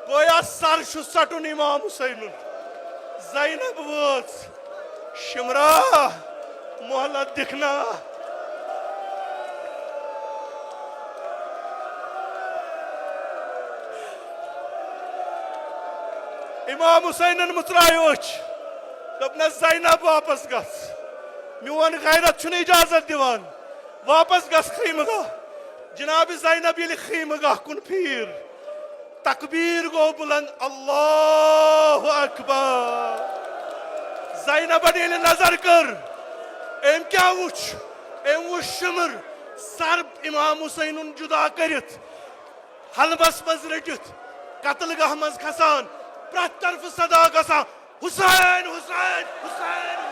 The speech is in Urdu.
گویا سر چھُ ژٹُن امام حسینُن زینب وٲژ شمرا مہلت دِکھنا امام حسینن مترایو أچھ دوٚپنس زینب واپس گژھ میون غیرت چھُنہٕ اجازت دِوان واپس گژھ خیمہٕ گاہ جناب زینب ییٚلہِ خیمہٕ گاہ کُن پھیٖر تکبیر گو بلند اللہ اکبر زینبن ییٚلہِ نظر کٔر أمۍ کیٛاہ وُچھ أمۍ وُچھ شِمر سر امام حسینُن جُدا کٔرِتھ حلبس منٛز رٔٹِتھ قتل گاہ منٛز کھسان پرٛٮ۪تھ طرفہٕ صدا گژھان حُسین حُسین حُسین